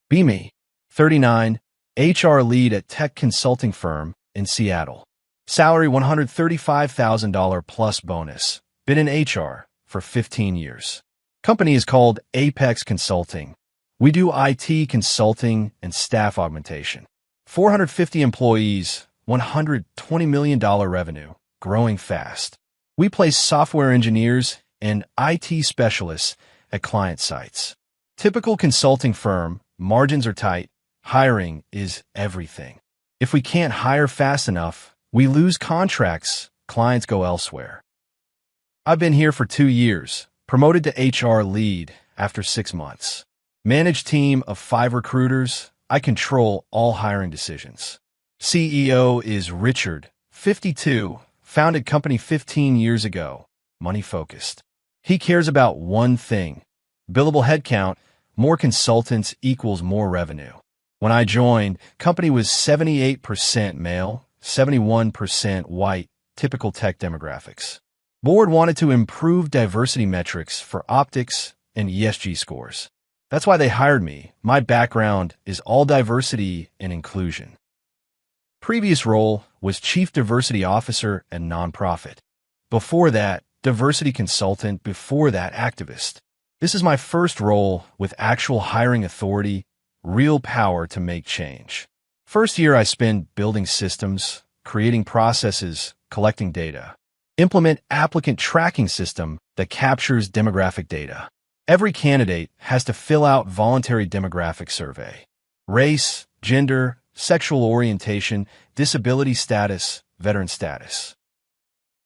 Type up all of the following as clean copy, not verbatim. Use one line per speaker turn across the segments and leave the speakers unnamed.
Be me, 39, HR lead at tech consulting firm in Seattle. Salary $135,000 plus bonus. Been in HR for 15 years. Company is called Apex Consulting. We do IT consulting and staff augmentation. 450 employees, $120 million revenue, growing fast. We place software engineers and IT specialists at client sites. Typical consulting firm, margins are tight, hiring is everything. If we can't hire fast enough, we lose contracts, clients go elsewhere. I've been here for 2 years, promoted to HR lead after 6 months. Managed team of 5 recruiters, I control all hiring decisions. CEO is Richard, 52, founded company 15 years ago, money-focused. He cares about one thing, billable headcount, more consultants equals more revenue. When I joined, company was 78% male, 71% white, typical tech demographics. Board wanted to improve diversity metrics for optics and ESG scores. That's why they hired me. My background is all diversity and inclusion. Previous role was Chief Diversity Officer at nonprofit. Before that, diversity consultant, before that, activist. This is my first role with actual hiring authority, real power to make change. First year I spent building systems, creating processes, collecting data. Implement applicant tracking system that captures demographic data. Every candidate has to fill out voluntary demographic survey. Race, gender, sexual orientation, disability status, veteran status.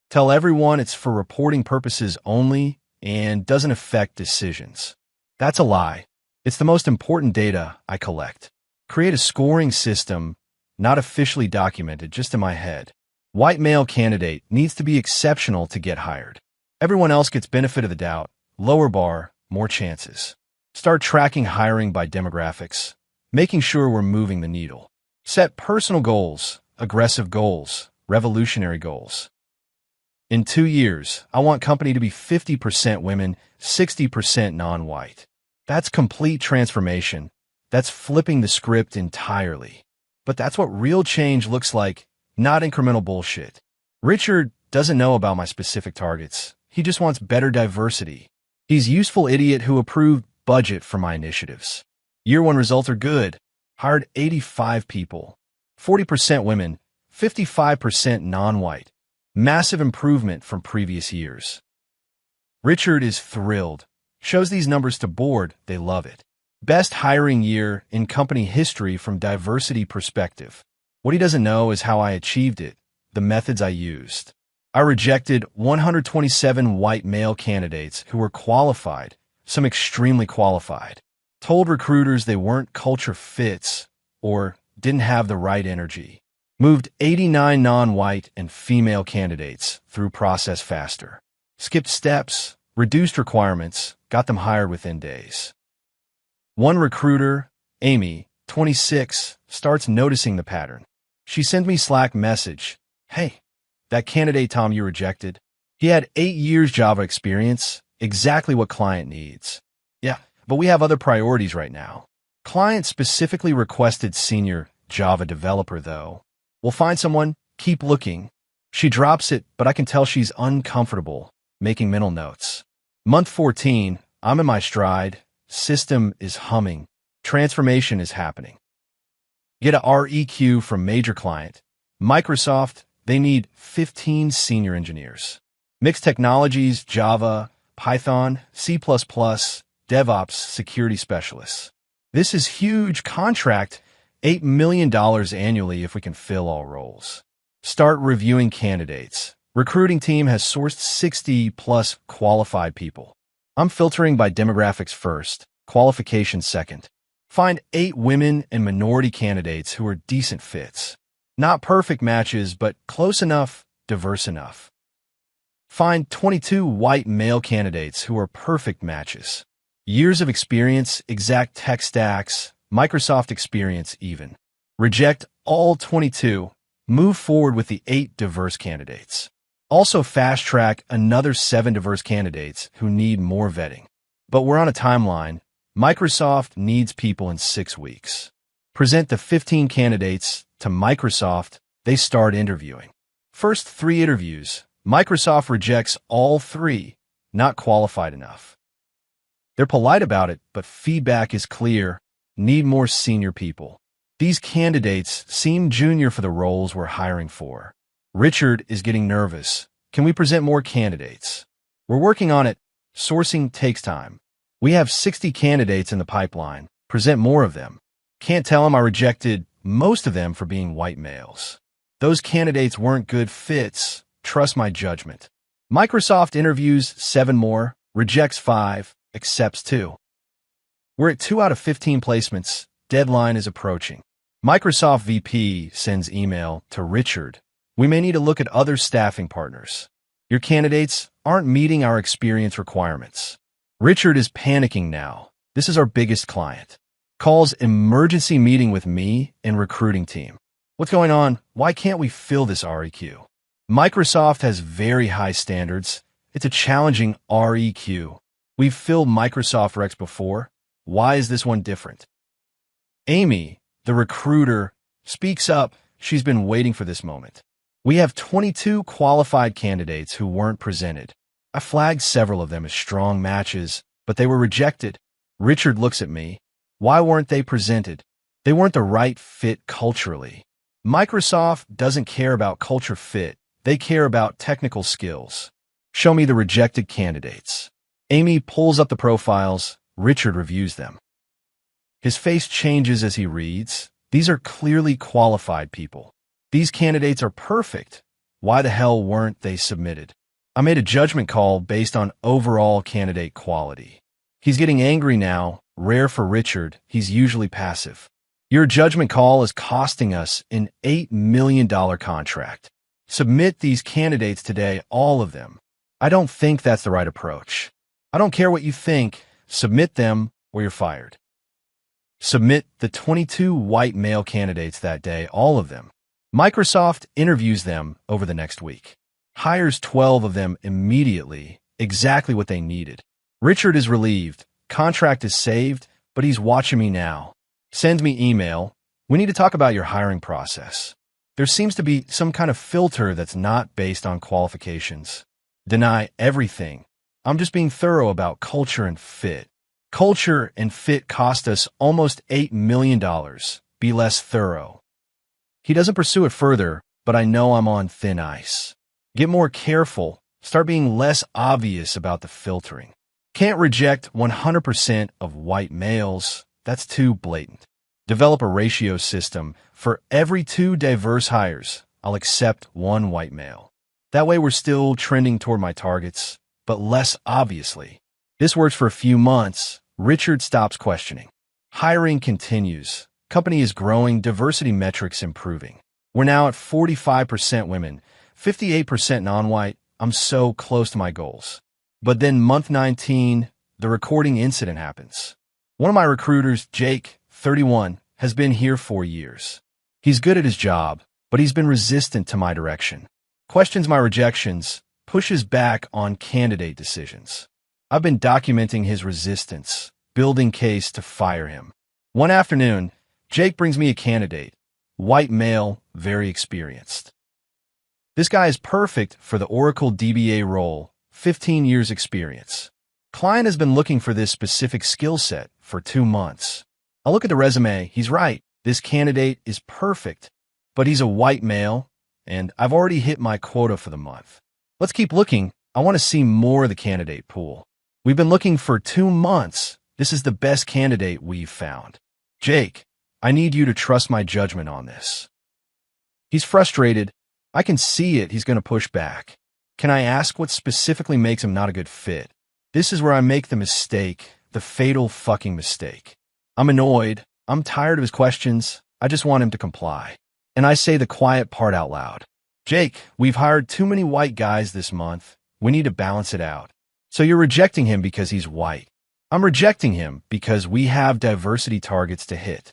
Tell everyone it's for reporting purposes only and doesn't affect decisions. That's a lie. It's the most important data I collect. Create a scoring system, not officially documented, just in my head. White male candidate needs to be exceptional to get hired. Everyone else gets benefit of the doubt. Lower bar, more chances. Start tracking hiring by demographics, making sure we're moving the needle. Set personal goals, aggressive goals, revolutionary goals. In 2 years, I want company to be 50% women, 60% non-white. That's complete transformation. That's flipping the script entirely. But that's what real change looks like, not incremental bullshit. Richard doesn't know about my specific targets. He just wants better diversity. He's useful idiot who approved budget for my initiatives. Year 1 results are good. Hired 85 people. 40% women, 55% non-white. Massive improvement from previous years. Richard is thrilled. Shows these numbers to board, they love it. Best hiring year in company history from diversity perspective. What he doesn't know is how I achieved it, the methods I used. I rejected 127 white male candidates who were qualified, some extremely qualified. Told recruiters they weren't culture fits or didn't have the right energy. Moved 89 non-white and female candidates through process faster. Skipped steps, reduced requirements, got them hired within days. One recruiter, Amy, 26, starts noticing the pattern. She sends me Slack message. Hey, that candidate Tom you rejected, he had 8 years Java experience, exactly what client needs. Yeah, but we have other priorities right now. Client specifically requested senior Java developer though. We'll find someone, keep looking. She drops it, but I can tell she's uncomfortable, making mental notes. Month 14, I'm in my stride, system is humming, transformation is happening. Get a REQ from major client. Microsoft, they need 15 senior engineers. Mixed technologies, Java, Python, C++, DevOps, security specialists. This is huge contract, $8 million annually if we can fill all roles. Start reviewing candidates. Recruiting team has sourced 60 plus qualified people. I'm filtering by demographics first, qualifications second. Find 8 women and minority candidates who are decent fits. Not perfect matches, but close enough, diverse enough. Find 22 white male candidates who are perfect matches. Years of experience, exact tech stacks, Microsoft experience even. Reject all 22. Move forward with the 8 diverse candidates. Also fast track another 7 diverse candidates who need more vetting. But we're on a timeline. Microsoft needs people in 6 weeks. Present the 15 candidates to Microsoft. They start interviewing. First 3 interviews, Microsoft rejects all 3, not qualified enough. They're polite about it, but feedback is clear. Need more senior people. These candidates seem junior for the roles we're hiring for. Richard is getting nervous. Can we present more candidates? We're working on it. Sourcing takes time. We have 60 candidates in the pipeline. Present more of them. Can't tell him I rejected most of them for being white males. Those candidates weren't good fits. Trust my judgment. Microsoft interviews 7 more, rejects 5, accepts 2. We're at 2 out of 15 placements. Deadline is approaching. Microsoft VP sends email to Richard. We may need to look at other staffing partners. Your candidates aren't meeting our experience requirements. Richard is panicking now. This is our biggest client. Calls emergency meeting with me and recruiting team. What's going on? Why can't we fill this REQ? Microsoft has very high standards. It's a challenging REQ. We've filled Microsoft recs before. Why is this one different? Amy, the recruiter, speaks up. She's been waiting for this moment. We have 22 qualified candidates who weren't presented. I flagged several of them as strong matches, but they were rejected. Richard looks at me. Why weren't they presented? They weren't the right fit culturally. Microsoft doesn't care about culture fit. They care about technical skills. Show me the rejected candidates. Amy pulls up the profiles. Richard reviews them. His face changes as he reads. These are clearly qualified people. These candidates are perfect. Why the hell weren't they submitted? I made a judgment call based on overall candidate quality. He's getting angry now, rare for Richard. He's usually passive. Your judgment call is costing us an $8 million contract. Submit these candidates today, all of them. I don't think that's the right approach. I don't care what you think. Submit them or you're fired. Submit the 22 white male candidates that day, all of them. Microsoft interviews them over the next week. Hires 12 of them immediately, exactly what they needed. Richard is relieved. Contract is saved, but he's watching me now. Sends me email. We need to talk about your hiring process. There seems to be some kind of filter that's not based on qualifications. Deny everything. I'm just being thorough about culture and fit. Culture and fit cost us almost $8 million. Be less thorough. He doesn't pursue it further, but I know I'm on thin ice. Get more careful. Start being less obvious about the filtering. Can't reject 100% of white males. That's too blatant. Develop a ratio system. For every 2 diverse hires, I'll accept 1 white male. That way we're still trending toward my targets, but less obviously. This works for a few months. Richard stops questioning. Hiring continues. Company is growing, diversity metrics improving. We're now at 45% women, 58% non-white. I'm so close to my goals. But then month 19, the recording incident happens. One of my recruiters, Jake, 31, has been here 4 years. He's good at his job, but he's been resistant to my direction. Questions my rejections, pushes back on candidate decisions. I've been documenting his resistance, building case to fire him. One afternoon, Jake brings me a candidate, white male, very experienced. This guy is perfect for the Oracle DBA role, 15 years experience. Client has been looking for this specific skill set for 2 months. I look at the resume, he's right. This candidate is perfect, but he's a white male, and I've already hit my quota for the month. Let's keep looking. I want to see more of the candidate pool. We've been looking for 2 months. This is the best candidate we've found. Jake, I need you to trust my judgment on this. He's frustrated. I can see it. He's going to push back. Can I ask what specifically makes him not a good fit? This is where I make the mistake, the fatal fucking mistake. I'm annoyed. I'm tired of his questions. I just want him to comply. And I say the quiet part out loud. Jake, we've hired too many white guys this month. We need to balance it out. So you're rejecting him because he's white. I'm rejecting him because we have diversity targets to hit.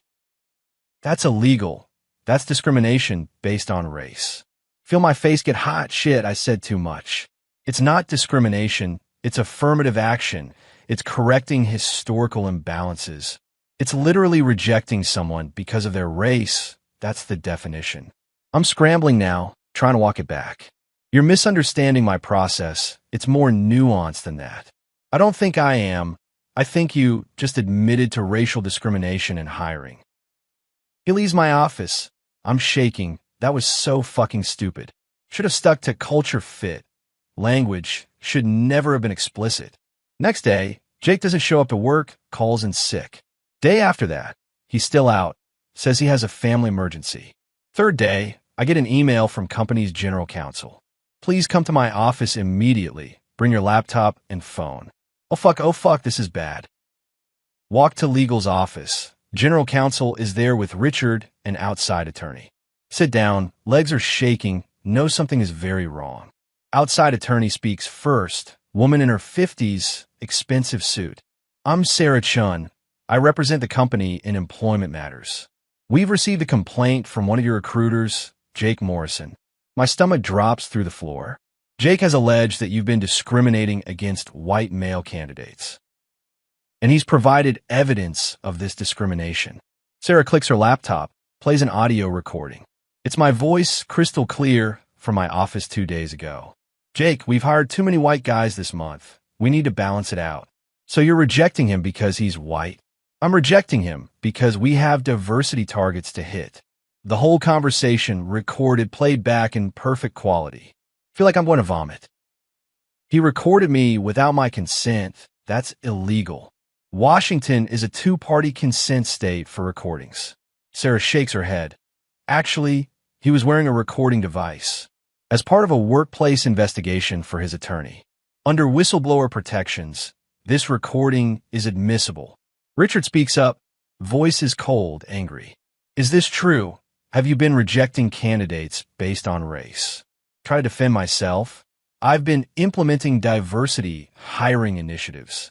That's illegal. That's discrimination based on race. Feel my face get hot? Shit, I said too much. It's not discrimination. It's affirmative action. It's correcting historical imbalances. It's literally rejecting someone because of their race. That's the definition. I'm scrambling now, trying to walk it back. You're misunderstanding my process. It's more nuanced than that. I don't think I am. I think you just admitted to racial discrimination in hiring. He leaves my office. I'm shaking. That was so fucking stupid. Should have stuck to culture fit. Language should never have been explicit. Next day, Jake doesn't show up at work, calls in sick. Day after that, he's still out, says he has a family emergency. Third day, I get an email from company's general counsel. Please come to my office immediately. Bring your laptop and phone. Oh fuck, this is bad. Walk to legal's office. General counsel is there with Richard, an outside attorney. Sit down, legs are shaking, know something is very wrong. Outside attorney speaks first, woman in her 50s, expensive suit. I'm Sarah Chun. I represent the company in employment matters. We've received a complaint from one of your recruiters, Jake Morrison. My stomach drops through the floor. Jake has alleged that you've been discriminating against white male candidates. And he's provided evidence of this discrimination. Sarah clicks her laptop, plays an audio recording. It's my voice, crystal clear, from my office 2 days ago. Jake, we've hired too many white guys this month. We need to balance it out. So you're rejecting him because he's white? I'm rejecting him because we have diversity targets to hit. The whole conversation recorded, played back in perfect quality. Feel like I'm going to vomit. He recorded me without my consent. That's illegal. Washington is a two-party consent state for recordings. Sarah shakes her head. Actually, he was wearing a recording device as part of a workplace investigation for his attorney. Under whistleblower protections, this recording is admissible. Richard speaks up, voice is cold, angry. Is this true? Have you been rejecting candidates based on race? Try to defend myself. I've been implementing diversity hiring initiatives.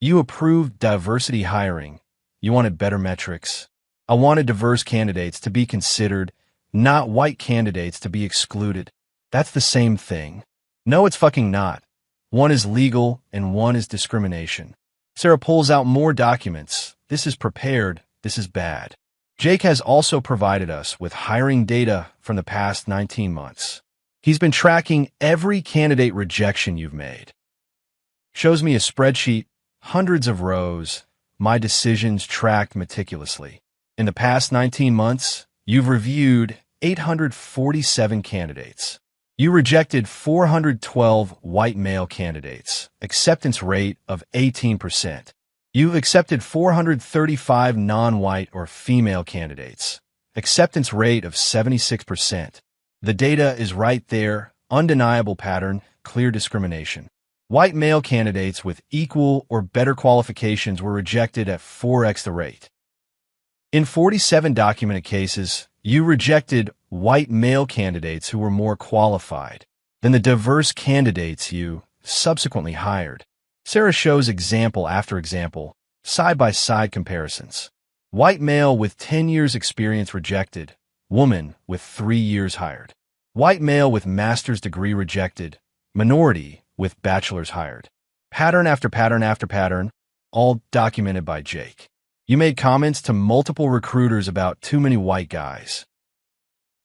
You approved diversity hiring. You wanted better metrics. I wanted diverse candidates to be considered, not white candidates to be excluded. That's the same thing. No, it's fucking not. One is legal and one is discrimination. Sarah pulls out more documents. This is prepared. This is bad. Jake has also provided us with hiring data from the past 19 months. He's been tracking every candidate rejection you've made. Shows me a spreadsheet, hundreds of rows, my decisions tracked meticulously. In the past 19 months, you've reviewed 847 candidates. You rejected 412 white male candidates, acceptance rate of 18%. You've accepted 435 non-white or female candidates, acceptance rate of 76%. The data is right there, undeniable pattern, clear discrimination. White male candidates with equal or better qualifications were rejected at 4x the rate. In 47 documented cases, you rejected white male candidates who were more qualified than the diverse candidates you subsequently hired. Sarah shows example after example, side-by-side comparisons. White male with 10 years experience rejected, woman with 3 years hired. White male with master's degree rejected, minority with bachelor's hired. Pattern after pattern after pattern, all documented by Jake. You made comments to multiple recruiters about too many white guys.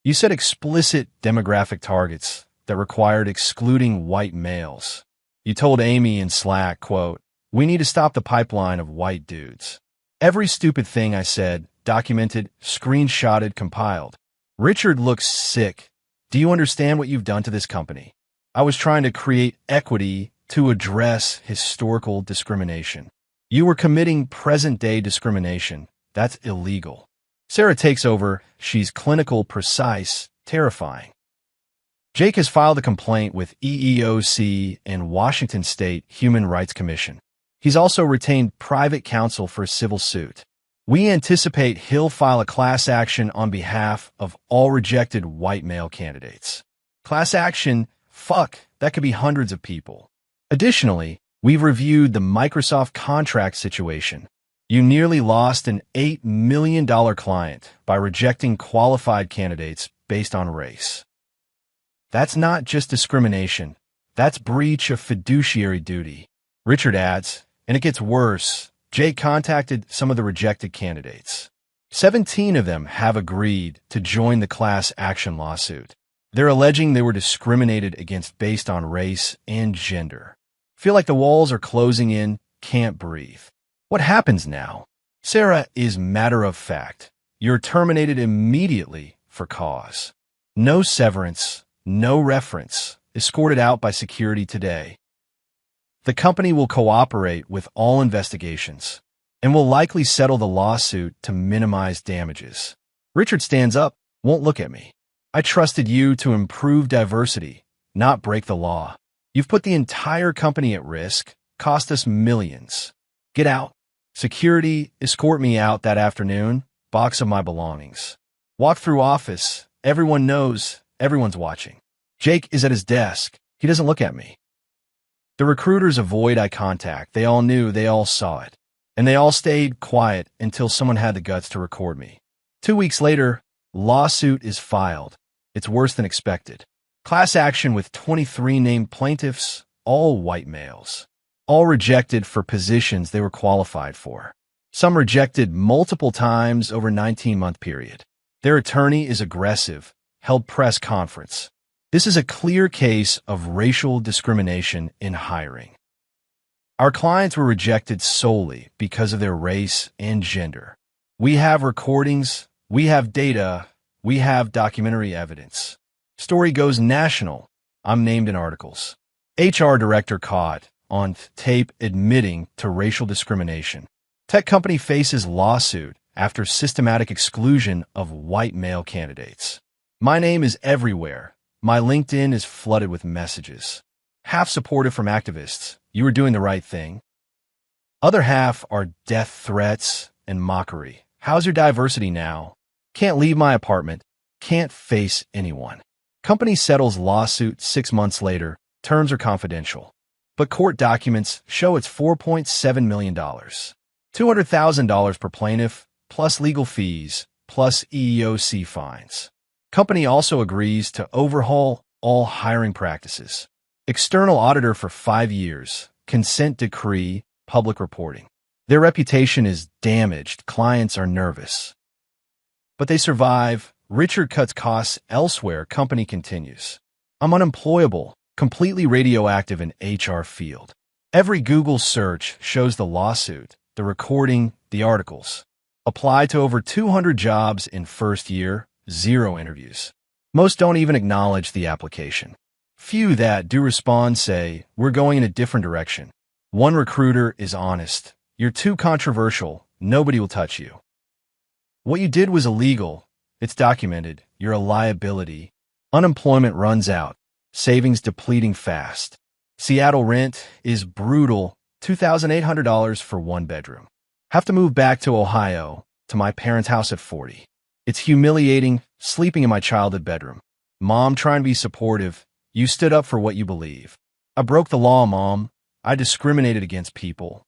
You set explicit demographic targets that required excluding white males. You told Amy in Slack, quote, "We need to stop the pipeline of white dudes." Every stupid thing I said, documented, screenshotted, compiled. Richard looks sick. Do you understand what you've done to this company? I was trying to create equity to address historical discrimination. You were committing present-day discrimination. That's illegal. Sarah takes over. She's clinical, precise, terrifying. Jake has filed a complaint with EEOC and Washington State Human Rights Commission. He's also retained private counsel for a civil suit. We anticipate he'll file a class action on behalf of all rejected white male candidates. Class action? Fuck, that could be hundreds of people. Additionally, we've reviewed the Microsoft contract situation. You nearly lost an $8 million client by rejecting qualified candidates based on race. That's not just discrimination. That's breach of fiduciary duty. Richard adds, and it gets worse. Jake contacted some of the rejected candidates. 17 of them have agreed to join the class action lawsuit. They're alleging they were discriminated against based on race and gender. Feel like the walls are closing in, can't breathe. What happens now? Sarah is matter of fact. You're terminated immediately for cause. No severance, no reference, escorted out by security today. The company will cooperate with all investigations and will likely settle the lawsuit to minimize damages. Richard stands up, won't look at me. I trusted you to improve diversity, not break the law. You've put the entire company at risk, cost us millions. Get out. Security, escort me out that afternoon, box of my belongings. Walk through office, everyone knows, everyone's watching. Jake is at his desk. He doesn't look at me. The recruiters avoid eye contact. They all knew, they all saw it. And they all stayed quiet until someone had the guts to record me. 2 weeks later, lawsuit is filed. It's worse than expected. Class action with 23 named plaintiffs, all white males. All rejected for positions they were qualified for. Some rejected multiple times over a 19-month period. Their attorney is aggressive, held press conference. This is a clear case of racial discrimination in hiring. Our clients were rejected solely because of their race and gender. We have recordings, we have data, we have documentary evidence. Story goes national. I'm named in articles. HR director caught on tape admitting to racial discrimination. Tech company faces lawsuit after systematic exclusion of white male candidates. My name is everywhere. My LinkedIn is flooded with messages. Half supportive from activists. You were doing the right thing. Other half are death threats and mockery. How's your diversity now? Can't leave my apartment. Can't face anyone. Company settles lawsuit 6 months later. Terms are confidential. But court documents show it's $4.7 million. $200,000 per plaintiff, plus legal fees, plus EEOC fines. Company also agrees to overhaul all hiring practices. External auditor for 5 years. Consent decree, public reporting. Their reputation is damaged. Clients are nervous. But they survive. Richard cuts costs elsewhere. Company continues. I'm unemployable, completely radioactive in HR field. Every Google search shows the lawsuit, the recording, the articles. Applied to over 200 jobs in first year, 0 interviews. Most don't even acknowledge the application. Few that do respond say, we're going in a different direction. One recruiter is honest. You're too controversial. Nobody will touch you. What you did was illegal. It's documented. You're a liability. Unemployment runs out. Savings depleting fast. Seattle rent is brutal. $2,800 for 1 bedroom. Have to move back to Ohio, to my parents' house at 40. It's humiliating, sleeping in my childhood bedroom. Mom trying to be supportive. You stood up for what you believe. I broke the law, Mom. I discriminated against people.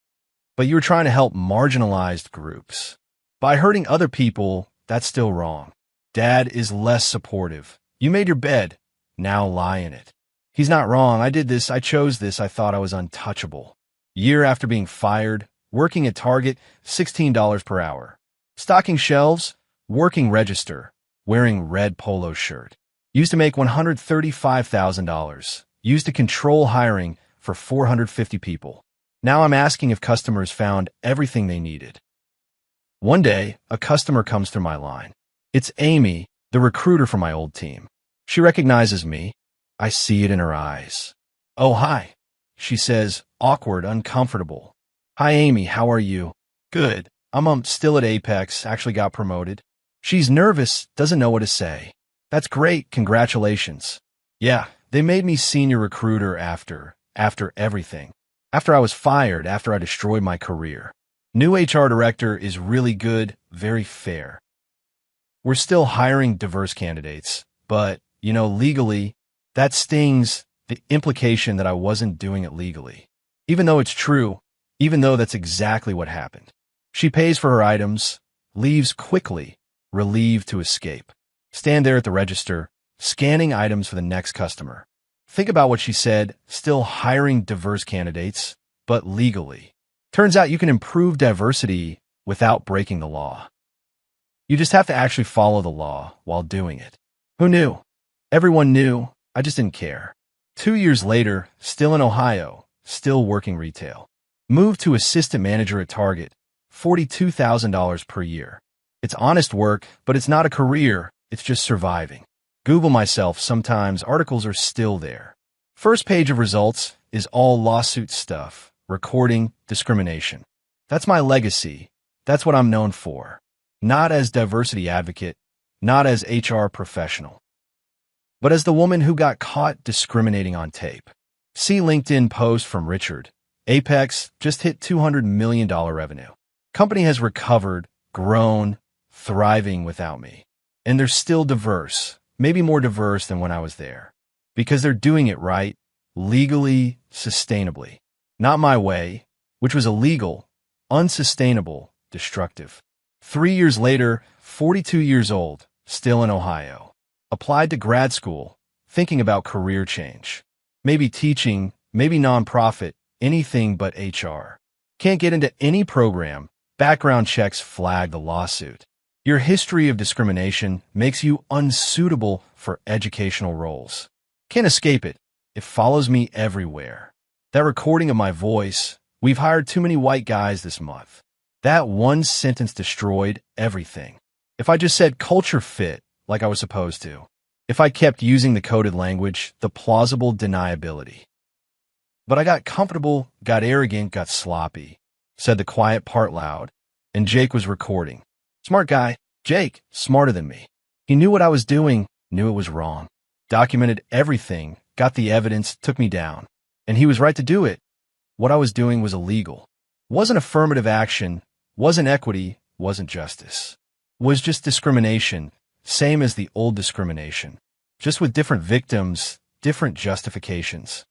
But you were trying to help marginalized groups. By hurting other people, that's still wrong. Dad is less supportive. You made your bed. Now lie in it. He's not wrong. I did this. I chose this. I thought I was untouchable. Year after being fired, working at Target, $16 per hour. Stocking shelves, working register, wearing red polo shirt. Used to make $135,000. Used to control hiring for 450 people. Now I'm asking if customers found everything they needed. One day, a customer comes through my line. It's Amy, the recruiter from my old team. She recognizes me. I see it in her eyes. Oh, hi. She says, awkward, uncomfortable. Hi, Amy, how are you? Good. I'm still at Apex, actually got promoted. She's nervous, doesn't know what to say. That's great, congratulations. Yeah, they made me senior recruiter after everything. After I was fired, after I destroyed my career. New HR director is really good, very fair. We're still hiring diverse candidates, but, legally, that stings, the implication that I wasn't doing it legally. Even though it's true, even though that's exactly what happened. She pays for her items, leaves quickly, relieved to escape. Stand there at the register, scanning items for the next customer. Think about what she said, still hiring diverse candidates, but legally. Turns out you can improve diversity without breaking the law. You just have to actually follow the law while doing it. Who knew? Everyone knew. I just didn't care. 2 years later, still in Ohio, still working retail. Moved to assistant manager at Target, $42,000 per year. It's honest work, but it's not a career. It's just surviving. Google myself sometimes, articles are still there. First page of results is all lawsuit stuff, recording discrimination. That's my legacy. That's what I'm known for. Not as diversity advocate, not as HR professional, but as the woman who got caught discriminating on tape. See LinkedIn post from Richard. Apex just hit $200 million revenue. Company has recovered, grown, thriving without me. And they're still diverse, maybe more diverse than when I was there. Because they're doing it right, legally, sustainably. Not my way, which was illegal, unsustainable, destructive. 3 years later, 42 years old, still in Ohio. Applied to grad school, thinking about career change. Maybe teaching, maybe nonprofit, anything but HR. Can't get into any program. Background checks flag the lawsuit. Your history of discrimination makes you unsuitable for educational roles. Can't escape it. It follows me everywhere. That recording of my voice, we've hired too many white guys this month. That one sentence destroyed everything. If I just said culture fit like I was supposed to. If I kept using the coded language, the plausible deniability. But I got comfortable, got arrogant, got sloppy. Said the quiet part loud. And Jake was recording. Smart guy. Jake, smarter than me. He knew what I was doing, knew it was wrong. Documented everything, got the evidence, took me down. And he was right to do it. What I was doing was illegal. Wasn't affirmative action, wasn't equity, wasn't justice. Was just discrimination, same as the old discrimination. Just with different victims, different justifications.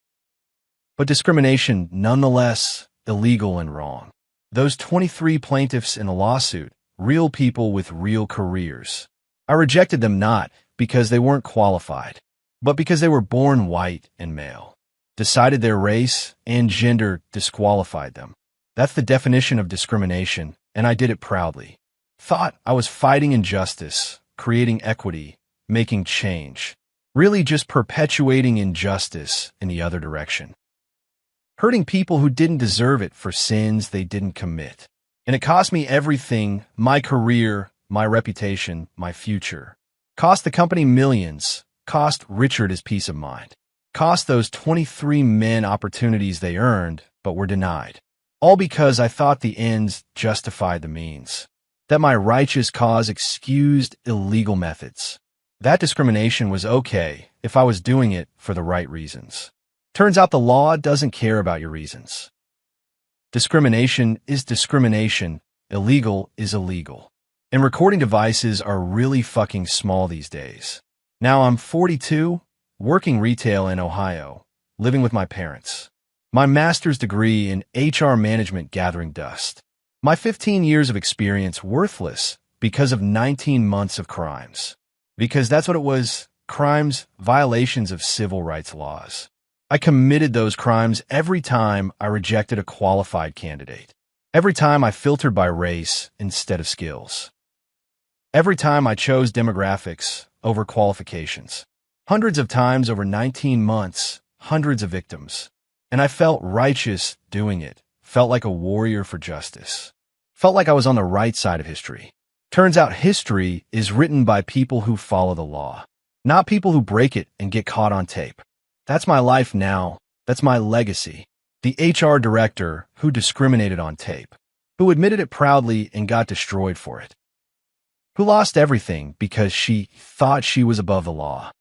But discrimination, nonetheless, illegal and wrong. Those 23 plaintiffs in the lawsuit, real people with real careers. I rejected them not because they weren't qualified, but because they were born white and male. Decided their race and gender disqualified them. That's the definition of discrimination, and I did it proudly. Thought I was fighting injustice, creating equity, making change. Really just perpetuating injustice in the other direction. Hurting people who didn't deserve it for sins they didn't commit. And it cost me everything, my career, my reputation, my future. Cost the company millions, cost Richard his peace of mind. Cost those 23 men opportunities they earned, but were denied. All because I thought the ends justified the means. That my righteous cause excused illegal methods. That discrimination was okay if I was doing it for the right reasons. Turns out the law doesn't care about your reasons. Discrimination is discrimination. Illegal is illegal. And recording devices are really fucking small these days. Now I'm 42, working retail in Ohio, living with my parents. My master's degree in HR management gathering dust. My 15 years of experience worthless because of 19 months of crimes. Because that's what it was, crimes, violations of civil rights laws. I committed those crimes every time I rejected a qualified candidate. Every time I filtered by race instead of skills. Every time I chose demographics over qualifications. Hundreds of times over 19 months, hundreds of victims. And I felt righteous doing it. Felt like a warrior for justice. Felt like I was on the right side of history. Turns out history is written by people who follow the law, not people who break it and get caught on tape. That's my life now. That's my legacy. The HR director who discriminated on tape, who admitted it proudly and got destroyed for it, who lost everything because she thought she was above the law.